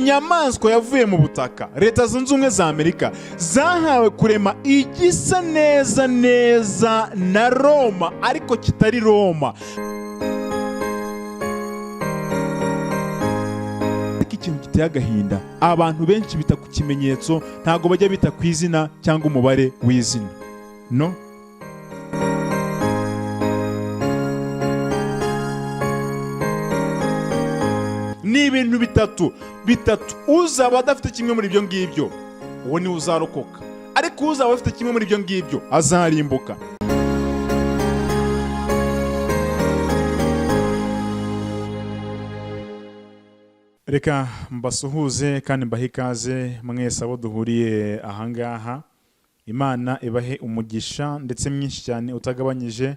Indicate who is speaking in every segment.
Speaker 1: inyamaswa yavuye mu butaka, leta zunze ubumwe za Amerika zahawe kurema igisa neza neza na Roma ariko kitari Roma. Ikintu giteye agahinda, abantu benshi bita ku kimenyetso, ntago bajya bita ku izina cyangwa umubare w'izina. No, ni ibintu bitatu uzaba adafite kimwe muri ibyo ngibyo uwo ni uzarokoka, ariko uzaba afite kimwe muri ibyo ngibyo azarimbuka. Reka mbasuhuze kandi mbahe ikaze mwese abo duhuriye ahangaha. Imana ibahe umugisha ndetse mwinshi cyane utagabanyije.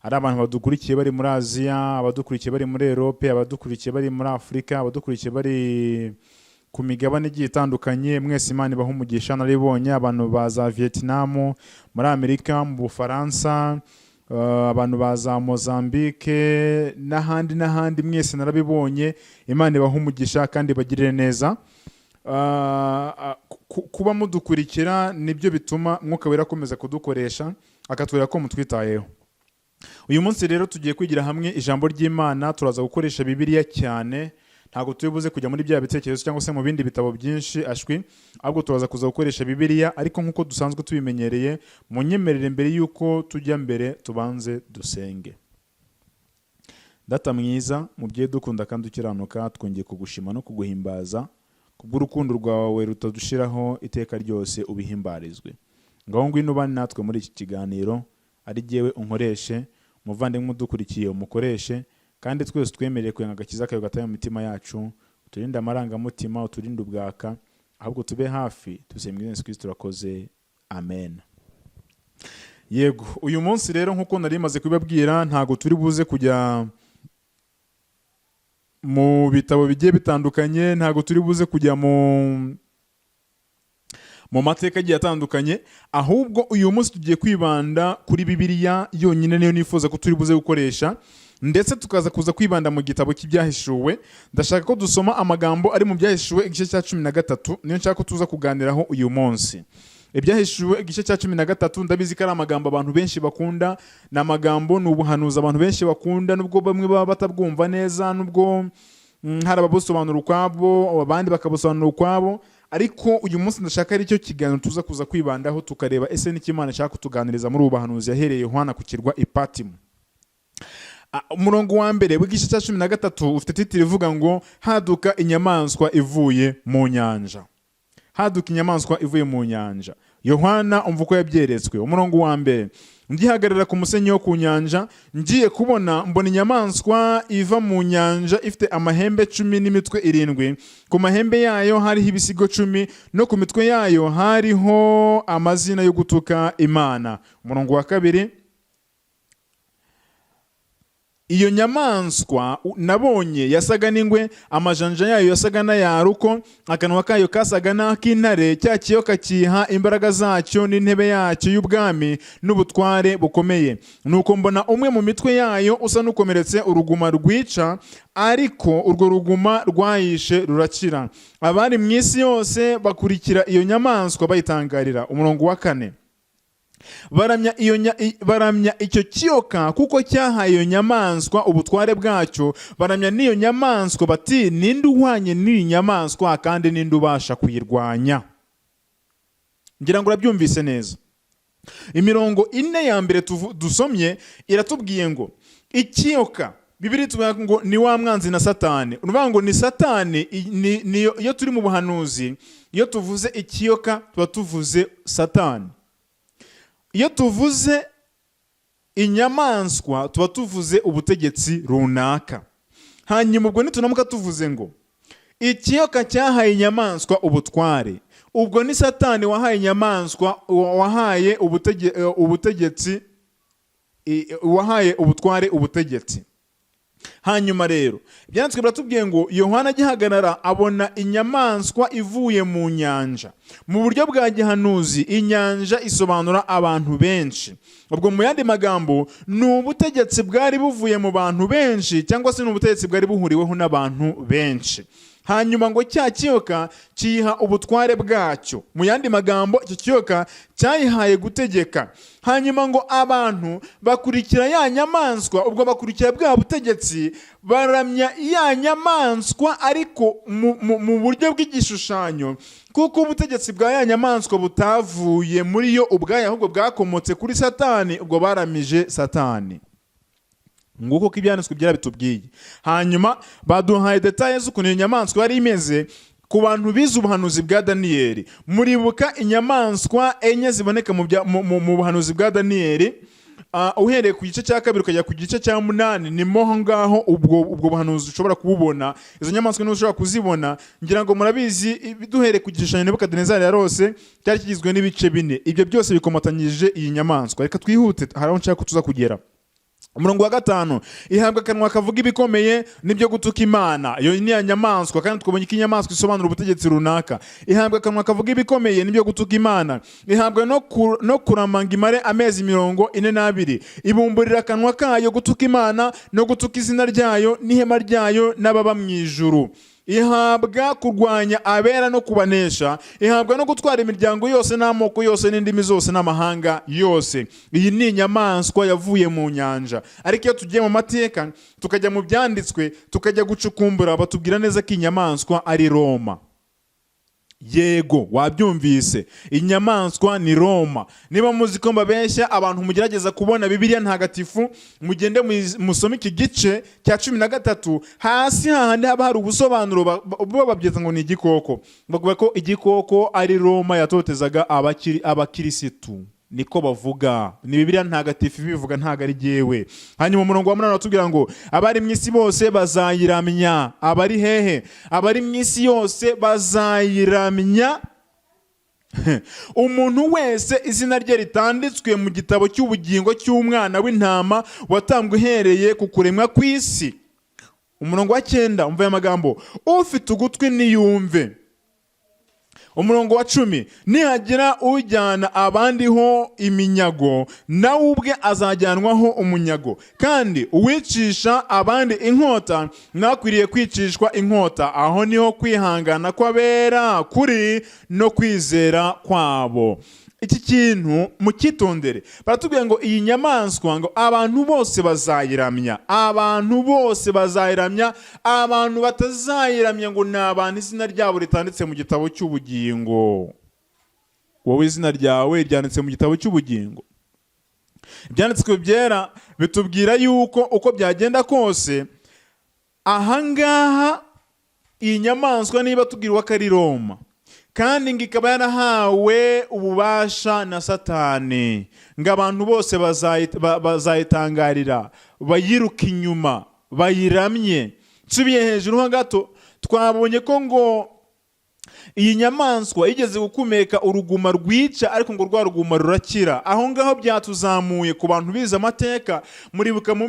Speaker 1: Ari abantu badukurikiye bari muri Aziya, abadukurikiye bari muri Europe, abadukurikiye bari muri Afrika, abadukurikiye bari ku migabane igiye itandukanye, mwese Imana ibahe umugisha. Naribonye abantu baza Vietnam, muri Amerika, mu Bufaransa, abantu baza Mozambique n'ahandi mwese narabibonye. Imana ibahe umugisha kandi bagirire neza. Kuba mudukurikira nibyo bituma Mwuka Wera akomeza kudukoresha akatwereka ko mutwitayeho. Uyu munsi rero tugiye kwigira hamwe ijambo ry'Imana. Turaza gukoresha Bibiliya cyane, ntago tubibuze kujya muri bya bitekerezo cyangwa se mu bindi bitabo byinshi ashwi, ahubwo turaza kuza gukoresha Bibiliya. Ariko nkuko dusanzwe tubimenyereye, munyemerere mbere yuko tujya mbere tubanze dusenge. Data mwiza, mubyeyi dukunda kandi ukiranuka, twongeye kugushima no kuguhimbaza kubw'urukundo rwawe rutadushiraho iteka ryose, ubihimbarizwe. Ngaho ngwino ubane natwe muri iki kiganiro, ari jyewe unkoreshe, muvandimwe udukurikiye umukoreshe, kandi twese twemereye kuyenga agakiza kayo gataye mu mitima yacu. Uturinde amarangamutima, uturinde ubwaka, ahubwo tube hafi. Tusemwe Yesu Kristo turakoze, amen. Yego, uyu munsi rero nkuko nari maze kubibabwira, ntago turi buze kujya mu bitabo bigiye bitandukanye, ntago turi buze kujya mu mateka agiye atandukanye, ahubwo uyu munsi tugiye kwibanda kuri Bibiliya yonyine, niyo nifuza ko turi buze gukoresha, ndetse tukaza kuza kwibanda mu gitabo cy'Ibyahishuwe. Ndashaka ko dusoma amagambo ari mu Byahishuwe igice cya 13, niyo nshaka ko tuza kuganiraho uyu munsi. Ibyahishuwe igice cya 13, ndabizi ko ari amagambo abantu benshi bakunda, na amagambo n'ubuhanuzi abantu benshi bakunda, nubwo bamwe baba batabwumva neza, nubwo hari ababusobanura ukwabo, abandi bakabusobanura ukwabo. Ariko uyu munsi ndashaka ari cyo kiganiro tuza kuza kwibandaho, tukareba ese n'iki Imana ishaka kutuganiriza muri ubuhanuzi yahereye Yohana ku kirwa Ipatimu. Umurongo wa mbere w'igice cya 13 ufite titire ivuga ngo Haduka, inyamaswa ivuye mu nyanja. Haduka, inyamaswa ivuye mu nyanja. Yohana umva uko yabyeretswe. Umurongo wa mbere: ngihagarara ku musenyi wo ku nyanja, ngiye kubona, mbona inyamaswa iva mu nyanja ifite amahembe 10 n'imitwe 7. Ku mahembe yayo hariho ibisingo 10, no ku mitwe yayo hariho amazina yo gutuka Imana. Umurongo wa kabiri: iyo nyamaswa nabonye yasaga n'ingwe, amajanja yayo yasaga na aruko, akanwa kayo kasaga n'ak'intare, cya kiyoka kiha imbaraga zacyo n'intebe yacyo y'ubwami n'ubutware bukomeye. Nuko mbona umwe mu mitwe yayo usa n'ukomeretse uruguma rwica, ariko urwo ruguma rwayishe rurakira. Abari mu isi yose bakurikira iyo nyamaswa bayitangarira. Umurongo wa kane: baramya icyo kiyoka kuko cyahaye iyo nyamaswa ubutware bwacyo. Baramya n'iyo nyamaswa bati, ninde uhwanye n'iyi nyamaswa kandi ninde ubasha kuyirwanya? Ngira ngo urabyumvise neza. Imirongo 4 ya mbere dusomye iratubwiye ngo ikiyoka, Bibiliya tuvuga ngo ni wa mwanzi na Satani. Uruvuga ngo ni Satani, iyo turi mu buhanuzi, iyo tuvuze ikiyoka tuba tuvuze Satani. Iyo tuvuze inyamaswa tuba tuvuze ubutegetsi runaka. Hanyuma ubwo nitunamuka tuvuze ngo ikiyoka cyahaye inyamaswa ubutware, ubwo ni Satani wahaye inyamaswa, wahaye ubutegetsi, wahaye ubutware ubutegetsi. Hanyuma rero byanditswe biratubwiye ngo Yohana agihagarara abona inyamaswa ivuye mu nyanja. Mu buryo bwa gihanuzi inyanja isobanura abantu benshi. Ubwo mu yandi magambo ni ubutegetsi bwari buvuye mu bantu benshi, cyangwa se ni ubutegetsi bwari buhuriweho n'abantu benshi. hanyuma ngo cya kiyoka kiyiha ubutware bwacyo. Mu yandi magambo, icyo kiyoka cyayihaye gutegeka. Hanyuma ngo abantu bakurikira ya nyamaswa, ubwo bakurikira bwa butegetsi, baramya ya nyamaswa ariko mu buryo bw'igishushanyo, kuko ubutegetsi bwa ya nyamaswa butavuye muri yo ubwayo, ahubwo bwakomotse kuri Satani, ubwo baramije Satani. Nguko ko Ibyanditswe byarabitubwiye. Hanyuma baduhaye details z'ukuntu iyo nyamaswa yari imeze. Ku bantu bize ubuhanuzi bwa Daniyeli, muribuka inyamaswa enye ziboneka mu buhanuzi bwa Daniyeli. Uhereye ku gice cya 2 ukajya ku gice cya 8, ni mo ngaho ubwo buhanuzi ushobora kububona. Izo nyamaswa nizo ushobora kuzibona. Ngira ngo murabizi, duhereye ku gishushanyo Nebukadinezari yarose cyari kigizwe n'ibice 4. Ibyo byose bikomatanyije iyi nyamaswa. Reka twihute, haraho nshaka kutuza kugera. Umurongo wa 5, ihabwa akanwa kavuga ibikomeye n'ibyo gutuka Imana. Iyo ni ya nyamaswa, kandi twabonye ko inyamaswa isobanura ubutegetsi runaka. Ihabwa akanwa kavuga ibikomeye n'ibyo gutuka Imana. Ihabwa no kuramanga imare amezi 42. Ibumburira akanwa kayo gutuka Imana no gutuka izina ryayo n'ihema ryayo n'ababa mu ijuru. Ihabwa kurwanya abera no kubanesha. Ihabwa no gutwara imiryango yose n'amoko yose n'indimi zose n'amahanga yose. Iyi ni inyamaswa yavuye mu nyanja. Ariko iyo tugiye mu mateka, tukajya mu Byanditswe, tukajya gucukumbura, batubwira neza ko inyamaswa ari Roma. Yego, wabyumvise, inyamaswa ni Roma. Niba muzi ko mbabeshya, abantu mugerageza kubona Bibiliya ntagatifu, mugende musome iki gice cya 13, hasi hahandi haba hari ubusobanuro babyita ngo ni igikoko. Bavuga ko igikoko ari Roma yatotezaga abakirisitu. Niko bavuga, ni Bibiliya ntagatifu bivuga, ntago ari jyewe. Hanyuma umurongo wa 8 watubwira ngo abari mu isi bose bazayiramya. Abari hehe? Abari mu isi yose bazayiramya. Umuntu wese izina rye ritanditswe mu gitabo cy'ubugingo cy'umwana w'intama watambwe uhereye ku kuremwa kw'isi. Umurongo wa 9, umva aya magambo: ufite ugutwi niyumve. Umurongo wa 10, nihagira ujyana abandi ho iminyago, nawe ubwe azajyanwaho umunyago. Kandi uwicisha abandi inkota, nakwiriye kwicishwa inkota. Aho niho kwihangana kw'abera kuri no kwizera kwabo. Iki kintu mukitondere. Baratubwira ngo iyi nyamaswa ngo abantu bose bazayiramya. Abantu bose bazayiramya. Abantu batazayiramya ngo ni abantu izina ryabo ritanditse mu gitabo cy'ubugingo. Wowe izina ryawe ryanditse mu gitabo cy'ubugingo. Ibyanditswe byera bitubwira yuko uko byagenda kose, ahangaha iyi nyamaswa niba tubwirwa ko ari Roma, kandi ngikaba yarahawe ububasha na Satani, ngo abantu bose bazayitangarira, bayiruka inyuma, bayiramye. Nsubiye hejuru ho gato, twabonye ko ngo iyi nyamaswa igeze gukumeka uruguma rwica, ariko ngo rwa ruguma rurakira. Aho ngaho byatuzamuye ku bantu bize amateka. Muribuka mu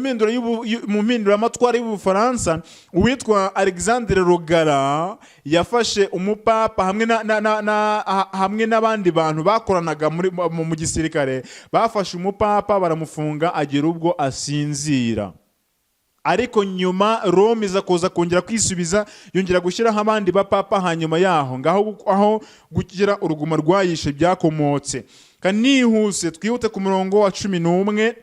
Speaker 1: mpinduramatwara y'Ubufaransa, uwitwa Alexandre Rogara yafashe umupapa hamwe n'abandi bantu bakoranaga mu gisirikare. Bafashe umupapa baramufunga agera ubwo asinzira. Ariko nyuma Rome iza kuza kongera kwisubiza, yongera gushyiraho abandi bapapa. Hanyuma yaho ngaho aho gukira uruguma rwayishe byakomotse. Kanihuse twihute ku murongo wa 11,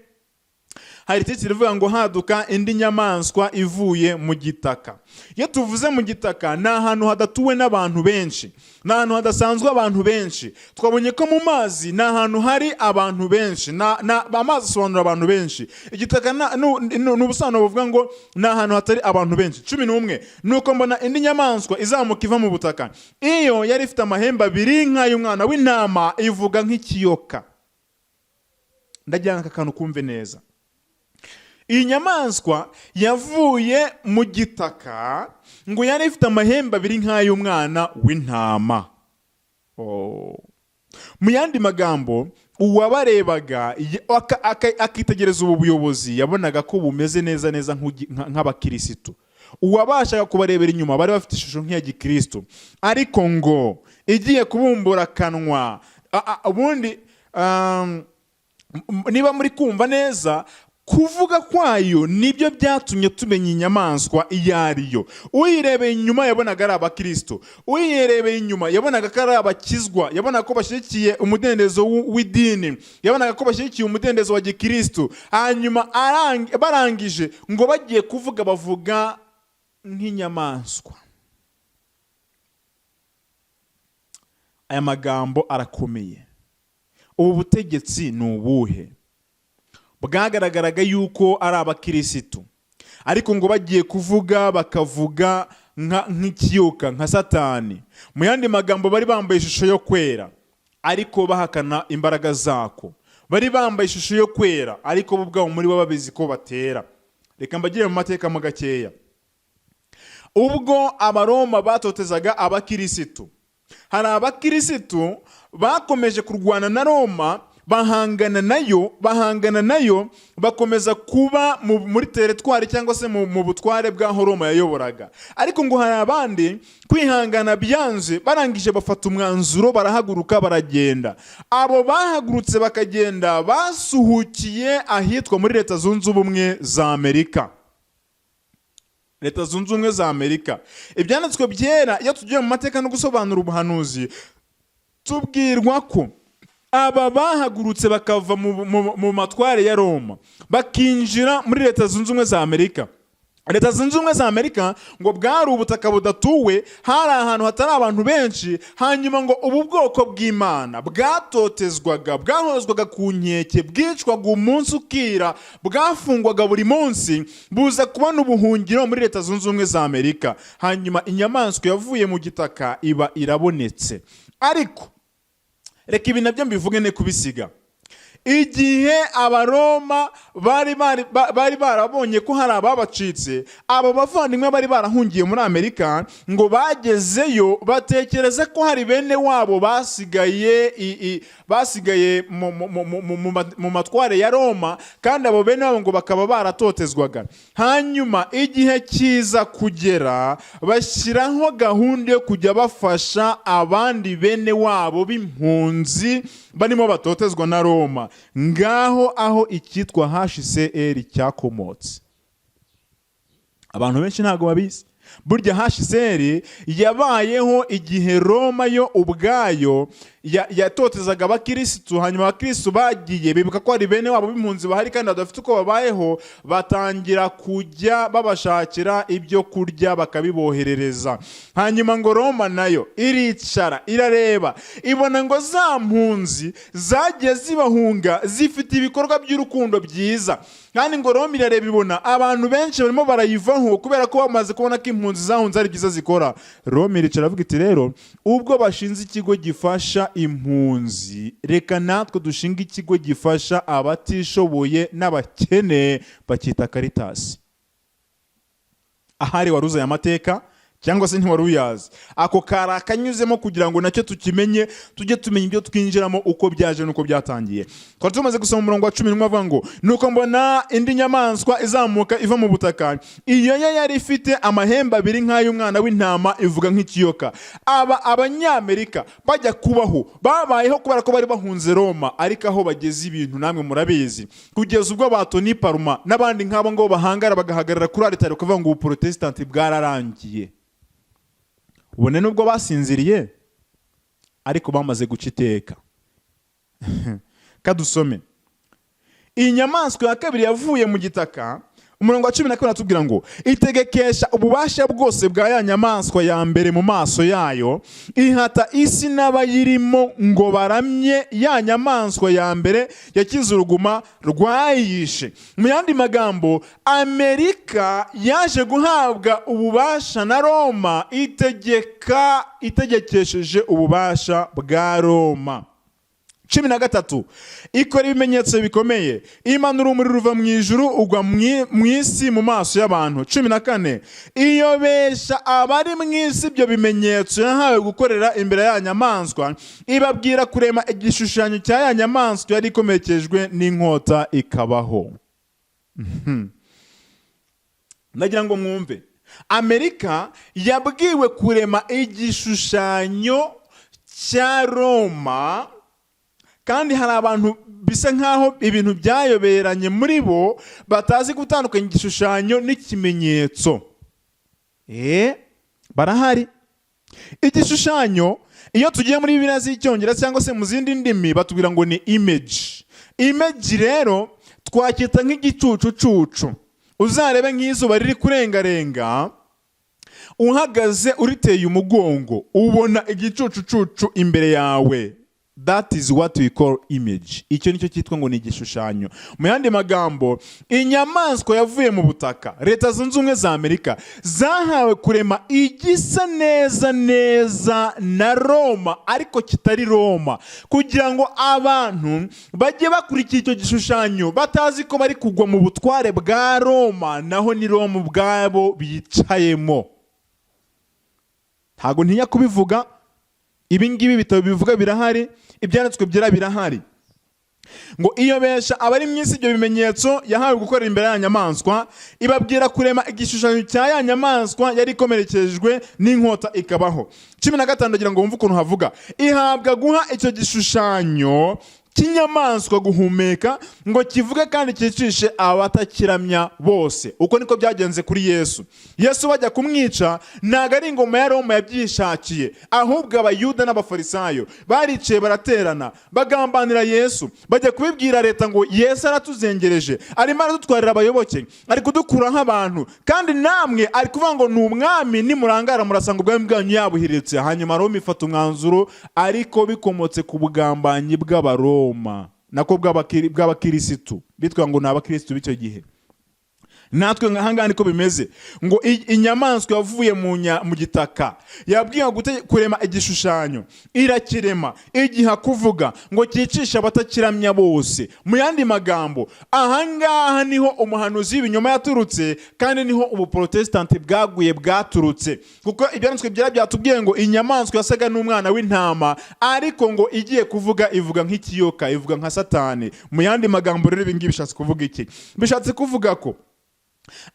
Speaker 1: hari titire ivuga ngo Haduka indi nyamaswa ivuye mu gitaka. Iyo tuvuze mu gitaka, ni ahantu hadatuwe n'abantu benshi, ni ahantu hadasanzwe abantu benshi. Twabonye ko mu mazi ni ahantu hari abantu benshi, amazi asobanura abantu benshi. Igitaka ni ubusobanuro buvuga ngo ni ahantu hatari abantu benshi. 11, nuko mbona indi nyamaswa izamuka iva mu butaka. Iyo yari ifite amahembe 2 nk'ay'umwana w'intama, ivuga nk'ikiyoka. Ndagira aka kantu kumve neza. Iyi nyamaswa yavuye mu gitaka, ngo yari ifite amahembe 2 nk'ay'umwana w'intama. Mu yandi magambo, uwabarebaga akitegereza ubu buyobozi yabonaga ko bumeze neza nk'abakirisitu. Uwabashaga kubarebera inyuma bari bafite ishusho nk'iya gikristo. Ariko ngo igiye kubumbura akanwa, ubundi niba muri kumva neza, kuvuga kwayo nibyo byatumye tumenya inyamaswa iyo ariyo. Uyirebeye inyuma yabonaga ari abakristo, uyirebeye inyuma yabonaga ko ari abakizwa, yabonaga ko bashyigikiye umudendezo w'idini, yabonaga ko bashyigikiye umudendezo wa gikristo. Hanyuma barangije ngo bagiye kuvuga bavuga nk'inyamaswa. Aya magambo arakomeye. Ubu butegetsi ni ubuhe? Bwagaragaraga yuko ari abakirisitu, ariko ngo bagiye kuvuga bakavuga nk'ikiyoka, nka Satani. Mu yandi magambo, bari bambaye ishusho yo kwera ariko bahakana imbaraga zako. Bari bambaye ishusho yo kwera ariko bo ubwabo muri bo babizi ko batera. Reka mbagire mu mateka mu gakeya. Ubwo Abaroma batotezaga abakirisitu, hari abakirisitu bakomeje kurwana na Roma, bahangana nayo bakomeza kuba muri teritwari cyangwa se mu butware bw'aho Roma yayoboraga. Ariko ngo hari abandi kwihangana byanze, barangije bafata umwanzuro, barahaguruka baragenda. Abo bahagurutse bakagenda basuhukiye ahitwa muri Leta Zunze Ubumwe za Amerika. Leta Zunze Ubumwe za Amerika. Ibyanditswe byera iyo tugiye mu mateka no gusobanura ubuhanuzi, tubwirwa ko aba bahagurutse bakava mu matware ya Roma bakinjira muri Leta Zunze Ubumwe za Amerika. Leta Zunze Ubumwe za Amerika ngo bwari ubutaka budatuwe, hari ahantu hatari abantu benshi. Hanyuma ngo ubu bwoko bw'Imana bwatotezwaga, bwahozwaga ku nkeke, bwicwaga umunsi ukira, bwafungwaga buri munsi, buza kubona ubuhungiro muri Leta Zunze Ubumwe za Amerika. Hanyuma inyamaswa yavuye mu gitaka iba irabonetse. Ariko reka ibi nabyo mbivuge ne kubisiga. Igihe Abaroma bari barabonye ko hari ababacitse, abo bavandimwe bari barahungiye muri Amerika, ngo bagezeyo batekereza ko hari bene wabo basigaye mu matware ya Roma, kandi abo bene wabo ngo bakaba baratotezwaga. Hanyuma igihe kiza kugera, bashyiraho gahunda yo kujya bafasha abandi bene wabo b'impunzi barimo batotezwa na Roma. Ngaho aho icyitwa HCR cyakomotse. Abantu benshi ntago babizi. Burya HCR yabayeho igihe Roma yo ubwayo yatotezaga abakirisitu. Hanyuma abakirisitu bagiye bibuka ko ari bene wabo b'impunzi bahari kandi badafite uko babayeho, batangira kujya babashakira ibyo kurya bakabiboherereza. Hanyuma ngo Roma nayo iricara irareba, ibona ngo za mpunzi zagiye zibahunga zifite ibikorwa by'urukundo byiza, kandi ngo Roma irareba ibona abantu benshi barimo barayivaho kubera ko bamaze kubona ko impunzi zahunze ari byiza zikora. Roma iricara avuga iti rero ubwo bashinze ikigo gifasha impunzi, reka natwe dushinga ikigo gifasha abatishoboye n'abakene, bakita Caritas. Ahari waruzaye amateka cyangwa se ntiwari uyazi, ako kara kanyuzemo kugira ngo nacyo tukimenye, tujye tumenya ibyo twinjiramo uko byaje nuko byatangiye. Twari tumaze gusoma umurongo wa 10 avuga ngo nuko mbona indi nyamaswa izamuka iva mu butaka, iyo yari ifite amahembe abiri nk'ay'umwana w'intama, ivuga nk'ikiyoka. Abanyamerika bajya kubaho babayeho kubera ko bari bahunze Roma, ariko aho bageze ibintu namwe murabizi, kugeza ubwo Batoni Paruma n'abandi nk'abo ngo bahangara bagahagarara kuri aritari kuvuga ngo ubuprotestanti bwararangiye. Ubone nubwo basinziriye ariko bamaze guca iteka. Kadusome inyamaswa ya kabiri yavuye mu gitaka. Umurongo wa 12 atubwira ngo itegekesha ububasha bwose bwa ya nyamaswa ya mbere mu maso yayo, ihata isi n'abayirimo ngo baramye ya nyamaswa ya mbere yakize uruguma rwayishe. Mu yandi magambo, Amerika yaje guhabwa ububasha na Roma, itegekesheje ububasha bwa Roma. 13 ikora ibimenyetso bikomeye, imanura umuriro uva mu ijuru ugwa mu isi mu maso y'abantu. 14 iyobesha abari mu isi ibyo bimenyetso yahawe gukorera imbere ya nyamaswa, ibabwira kurema igishushanyo cya ya nyamaswa yari ikomekejwe n'inkota ikabaho. Nagira ngo mwumve, Amerika yabwiwe kurema igishushanyo cya Roma kandi hari abantu bisa nkaho ibintu byayoberanye muri bo, batazi gutandukanya igishushanyo n'ikimenyetso. Barahari. Igishushanyo iyo tugiye muri Bibiliya z'icyongereza cyangwa se mu zindi ndimi batubwira ngo ni image. Image rero twacyita nk'igicucucucu. Uzarebe nk'izuba riri kurengarenga, uhagaze uriteye umugongo, ubona igicucucucu imbere yawe. That is what we call image. Icyo nicyo cyitwa ngo ni igishushanyo. Mu yandi magambo, inyamaswa yavuye mu butaka, Leta Zunze Ubumwe za Amerika zahawe kurema igisa neza neza na Roma, ariko kitari Roma, kugira ngo abantu bajye bakurikira icyo gishushanyo batazi ko bari kugwa mu butware bwa Roma, naho ni Roma ubwabo bicayemo. Ntago ntinya kubivuga, ibi ngibi bitabo bivuga birahari, ibyanditswe byera birahari. Ngo iyobesha abari mu isi ibyo bimenyetso yahawe gukorera imbere ya nyamaswa, ibabwira kurema igishushanyo cya ya nyamaswa yari ikomerekejwe n'inkota ikabaho. 15 ndagira ngo wumve ukuntu havuga, ihabwa guha icyo gishushanyo cy'inyamaswa guhumeka, ngo kivuge kandi cyicishe abatakiramya bose. Uko niko byagenze kuri Yesu. Yesu bajya kumwica, ntago ari ingoma ya Roma yabyishakiye, ahubwo abayuda n'abafarisayo baricaye baraterana, bagambanira Yesu, bajya kubibwira leta ngo Yesu aratuzengereje, arimo aradutwarira abayoboke, ari kudukuraho abantu, kandi namwe ari kuvuga ngo ni umwami, nimurangara murasanga ubwami bwanyu yabuhiritse. Hanyuma Roma ifata umwanzuro, ariko bikomotse ku bugambanyi bw'Abaroma, nako bw'abakirisitu, bitwa ngo ni abakirisitu b'icyo gihe. Natwe nkahangana niko bimeze, ngo inyamaswa yavuye mu gitaka, yabwiye kurema igishushanyo, irakirema, igiha kuvuga ngo cyicisha abatakiramya bose. Mu yandi magambo, ahangaha niho umuhanuzi w'ibinyoma yaturutse, kandi niho ubuprotestanti bwaguye bwaturutse. Kuko ibyanditswe byera byatubwiye ngo inyamaswa yasaga n'umwana w'intama, ariko ngo igiye kuvuga ivuga nk'ikiyoka, ivuga nka Satani. Mu yandi magambo rero ibi ngibi bishatse kuvuga iki? Bishatse kuvuga ko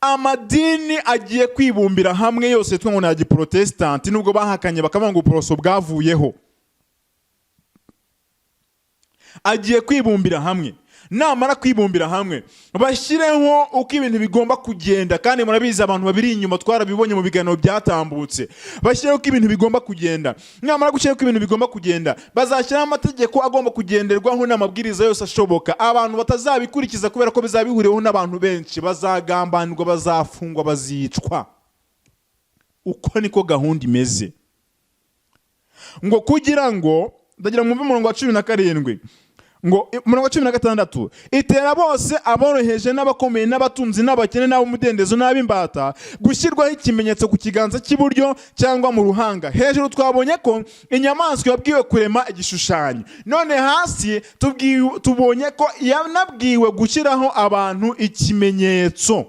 Speaker 1: amadini agiye kwibumbira hamwe yose twe ngo na giprotestanti, nubwo bahakanye bakavuga ngo uburoso bwavuyeho, agiye kwibumbira hamwe. Namara kwibumbira hamwe, bashyireho uko ibintu bigomba kugenda, kandi murabizi abantu babiri inyuma twarabibonye mu biganiro byatambutse. Bashyireho uko ibintu bigomba kugenda. Namara gushyiraho uko ibintu bigomba kugenda, bazashyiraho amategeko agomba kugenderwaho n'amabwiriza yose ashoboka. Abantu batazabikurikiza kubera ko bizabihuriyeho n'abantu benshi, bazagambanirwa, bazafungwa, bazicwa. Uko niko gahunda imeze. Ngo kugira ngo, ndagira mu murongo wa 17, ngo murongo wa 16, itera bose aboroheje n'abakomeye n'abatunzi n'abakene n'abumudendezo n'abimbata gushyirwaho ikimenyetso ku kiganza cy'iburyo cyangwa mu ruhanga. Hejuru twabonye ko inyamaswa yabwiwe kurema igishushanyo, none hasi tubonye ko yanabwiwe gushyiraho abantu ikimenyetso.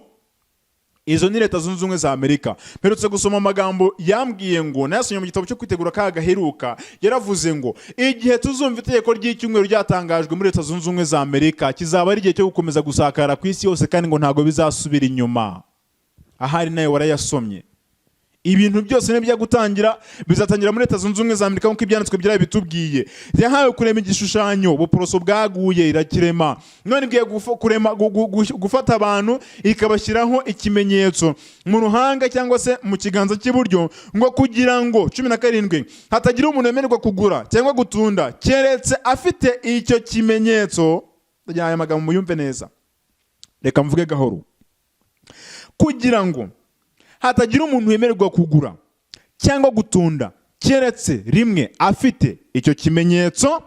Speaker 1: Izo ni Leta Zunze Ubumwe za Amerika. Mperutse gusoma amagambo yambwiye ngo, nayasomye mu gitabo cyo kwitegura kaga Haduka, yaravuze ngo igihe tuzumva itegeko ry'icyumweru ryatangajwe muri Leta Zunze Ubumwe za Amerika, kizaba ari igihe cyo gukomeza gusakara ku isi yose, kandi ngo ntago bizasubira inyuma. Ahari nayo warayasomye. Ibintu byose nebya gutangira bizatangira muri Leta Zunze Ubumwe za Amerika, nk'uko ibyanditswe byari bitubwiye. Yahawe kurema igishushanyo, ubuporoso bwaguye, irakirema. None igiye gufata abantu ikabashyiraho ikimenyetso mu ruhanga cyangwa se mu kiganza cy'iburyo, ngo kugira ngo 17 hatagira umuntu wemererwa kugura cyangwa gutunda keretse afite icyo kimenyetso. Ndagira aya magambo muyumve neza, reka mvuge gahoro. Kugira ngo hatagira umuntu wemererwa kugura cyangwa gutunda keretse rimwe afite icyo kimenyetso,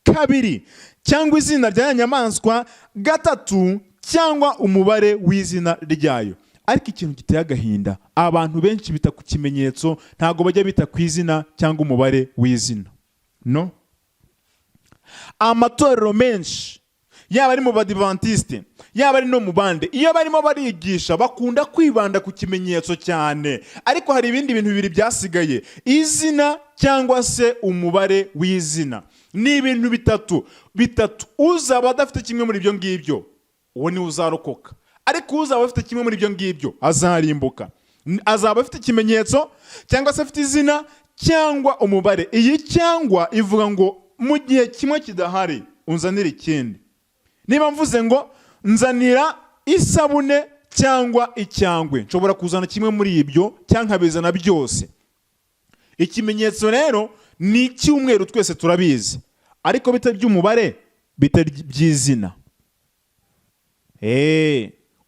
Speaker 1: kabiri cyangwa izina rya nyamaswa, gatatu cyangwa umubare w'izina ryayo. Ariko ikintu giteye agahinda, abantu benshi bita ku kimenyetso, ntago bajya bita ku izina cyangwa umubare w'izina. No, amatorero menshi, yaba ari mu Badivantiste, yaba ari no mu bande, iyo barimo barigisha bakunda kwibanda ku kimenyetso cyane. Ariko hari ibindi bintu bibiri byasigaye, izina cyangwa se umubare w'izina. Ni ibintu bitatu. Uzaba adafite kimwe muri ibyo ngibyo, uwo ni uzarokoka. Ariko uzaba afite kimwe muri ibyo ngibyo azarimbuka. Azaba afite ikimenyetso cyangwa se afite izina cyangwa umubare. Iyi cyangwa ivuga ngo mu gihe kimwe kidahari unzanira ikindi. Niba mvuze ngo nzanira isabune cyangwa icyangwe, nshobora kuzana kimwe muri ibyo cyangwa nkabizana byose. Ikimenyetso rero ni icyumweru, twese turabizi, ariko bitari by'umubare, bitari by'izina.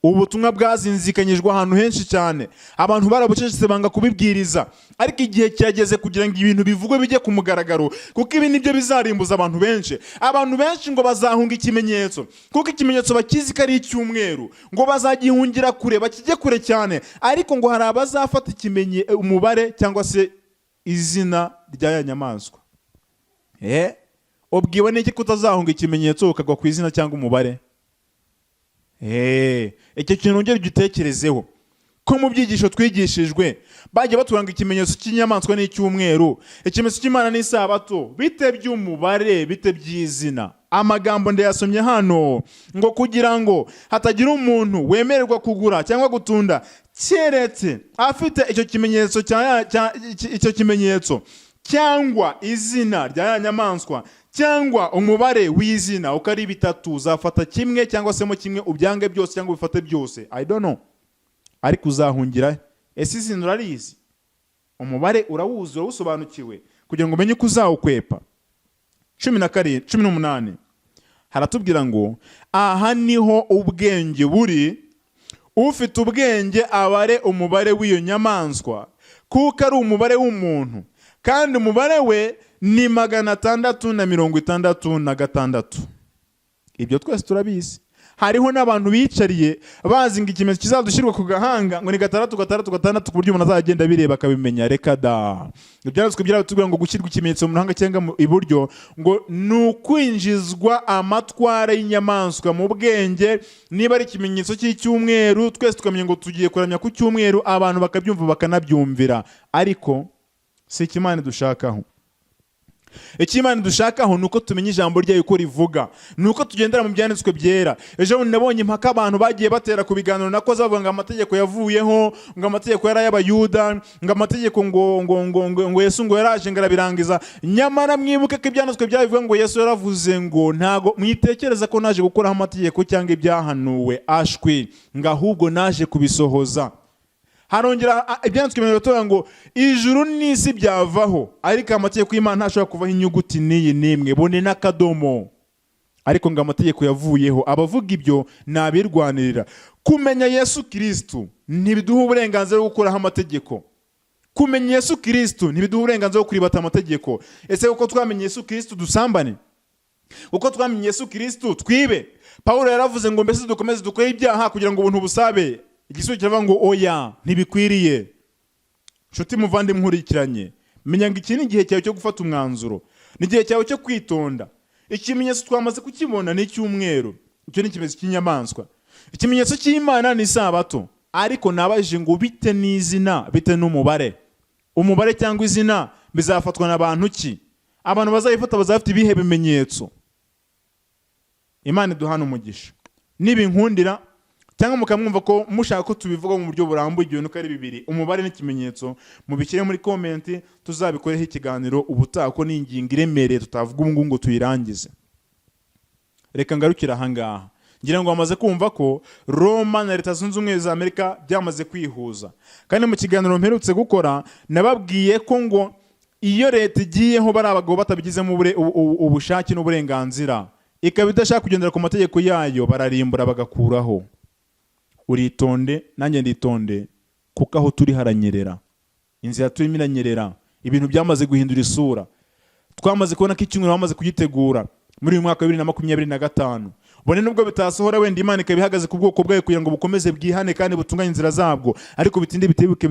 Speaker 1: Ubutumwa bwazinzikanyijwe ahantu henshi cyane, abantu barabucecetse banga kubibwiriza, ariko igihe cyageze kugira ngo ibintu bivugwe bijye ku mugaragaro, kuko ibi nibyo bizarimbuza abantu benshi. Abantu benshi ngo bazahunga ikimenyetso, kuko ikimenyetso bakizi ko ari icyumweru, ngo bazagihungira kure, bakijye kure cyane, ariko ngo hari abazafata umubare cyangwa se izina rya nyamaswa. Ubwiwe n'iki kutazahunga ikimenyetso ukagwa ku izina cyangwa umubare? Icyo kintu ngero gitekerezeho, ko mu byigisho twigishijwe bagiye baturanga ikimenyetso cy'inyamaswa n'icyumweru, ikimenyetso cy'Imana n'isabato, bite by'umubare, bite by'izina. Amagambo ndayasomye hano ngo kugira ngo hatagira umuntu wemererwa kugura cyangwa gutunda keretse afite icyo kimenyetso cyangwa izina rya nyamaswa cyangwa umubare w'izina, uko ari bitatu, uzafata kimwe cyangwa se mo kimwe, ubyange byose cyangwa ubifate byose. I don't know, ariko uzahungira. Ese izina urarizi, umubare urawuzi, urawusobanukiwe, kugira ngo umenye ko uzawukwepa. 18 haratubwira ngo aha niho ubwenge buri, ufite ubwenge abare umubare w'iyo nyamaswa, kuko ari umubare w'umuntu, kandi umubare we ni 666. Ibyo twese turabizi. Hariho n'abantu bicariye bazi ngo ikimenyetso kizadushyirwa ku gahanga ngo ni 666, ku buryo umuntu azagenda bireba akabimenya. Reka da, ibyanditswe byarabitubwira ngo gushyirwa ikimenyetso mu ruhanga cyangwa mu iburyo ngo ni ukwinjizwa amatwara y'inyamaswa mu bwenge. Niba ari ikimenyetso cy'icyumweru, twese tukamenya ngo tugiye kuramya ku cyumweru, abantu bakabyumva bakanabyumvira, ariko si Imana dushakaho. Imana dushakaho nuko tumenya ijambo ryayo uko rivuga, nuko tugendera mu byanditswe byera. Ejo nabonye impaka abantu bagiye batera ku biganiro nakoze bavuga ngo amategeko yavuyeho, ngo amategeko yari ay'Abayuda, ngo amategeko ngo Yesu ngo yaraje ngo arabirangiza. Nyamara mwibuke ko ibyanditswe byabivuga ngo Yesu yaravuze ngo ntago mwitekereza ko naje gukuraho amategeko cyangwa ibyahanuwe, ashwi, ngo ahubwo naje kubisohoza. Harongera ibyanditswe bivuga ngo ijuru n'isi byavaho, ariko amategeko y'Imana ntashobora kuvaho inyuguti n'iyi n'imwe, bone n'akadomo. Ariko ngo amategeko yavuyeho. Abavuga ibyo nabirwanirira. Kumenya Yesu Kristo ntibiduha uburenganzira bwo gukuraho amategeko. Kumenya Yesu Kristo ntibiduha uburenganzira bwo kuribata amategeko. Ese uko twamenye Yesu Kristo dusambane? Uko twamenye Yesu Kristo twibe? Paulo yaravuze ngo mbese dukomeze dukore ibyaha kugira ngo ubuntu busabe? Igisubizo kiravuga ngo oya, ntibikwiriye. Nshuti muvandimwe nkurikiranye, menya ngo iki ni igihe cyawe cyo gufata umwanzuro, ni igihe cyawe cyo kwitonda. Ikimenyetso twamaze kukibona ni icyumweru, icyo ni ikimenyetso cy'inyamaswa. Ikimenyetso cy'Imana ni isabato, ariko nabajije ngo bite n'izina, bite n'umubare. Umubare cyangwa izina bizafatwa n'abantu ki? Abantu bazayifata bazafite ibihe bimenyetso? Imana iduhana umugisha. Nibinkundira cyangwa mukamwumva ko mushaka ko tubivuga mu buryo burambuye ibintu ko ari bibiri, umubare n'ikimenyetso, mubishyire muri comment, tuzabikoreho ikiganiro ubutaha ko ni ingingo iremereye tutavuga ubu ngo tuyirangize. Reka ngarukira aha ngaha. Ngira ngo bamaze kumva ko Roma na Leta Zunze Ubumwe za Amerika byamaze kwihuza, kandi mu kiganiro mperutse gukora nababwiye ko ngo iyo leta igiyeho bari abagabo batabigizemo ubushake n'uburenganzira, ikaba idashaka kugendera ku mategeko yayo, bararimbura bagakuraho. Uritonde nanjye nditonde, kuko aho turi haranyerera, inzira turimo iranyerera, ibintu byamaze guhindura isura. Twamaze kubona ko icyumweru bamaze kugitegura muri uyu mwaka wa 2025. Bone nubwo bitasohora wenda Imana ikabihagaze ku bwoko bwayo kugira ngo bukomeze bwihane kandi butunganye inzira zabwo, ariko bitinde bitebuke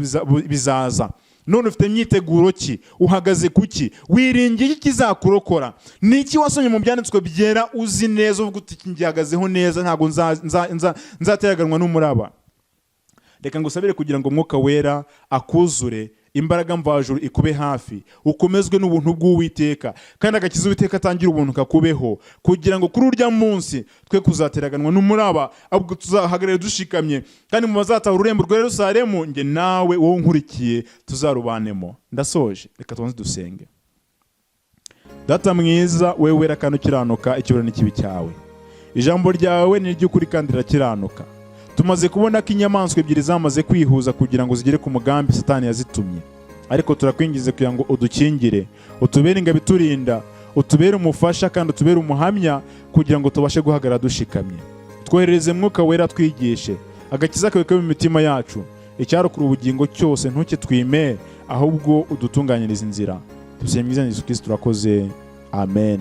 Speaker 1: bizaza. None ufite imyiteguro ki? Uhagaze kuki? Wiringiye iki kizakurokora? Niki wasomye mu byanditswe byera uzi neza uvuga uti ngihagazeho neza, ntago nzateraganwa n'umuraba? Reka ngusabire kugira ngo Mwuka Wera akuzure, imbaraga mvajuru ikube hafi, ukomezwe n'ubuntu bw'Uwiteka, kandi agakiza Uwiteka atangira ubuntu kakubeho, kugira ngo kuri urya munsi twe kuzateraganwa n'umuraba, ahubwo tuzahagarare dushikamye, kandi mu bazataha ururembo rwa Yerusalemu, nge nawe wowe nkurikiye tuzarubanemo. Ndasoje, reka tubanze dusenge. Data mwiza, wewe wera kandi ukiranuka, icyubahiro n'ikibi cyawe. Ijambo ryawe ni iry'ukuri kandi rirakiranuka. Tumaze kubona ko inyamaswa ebyiri zamaze kwihuza kugira ngo zigere ku mugambi Satani yazitumye. Ariko turakwingize kugira ngo udukingire, utubere ingabo iturinda, utubere umufasha kandi utubere umuhamya kugira ngo tubashe guhagarara dushikamye. Twoherereze Mwuka Wera twigishe, agakiza kawe kabe mu mitima yacu, icyarokura ubugingo cyose ntukitwime, ahubwo udutunganyirize inzira. Tusenye mu izina rya Yesu Kristo turakoze. Amen.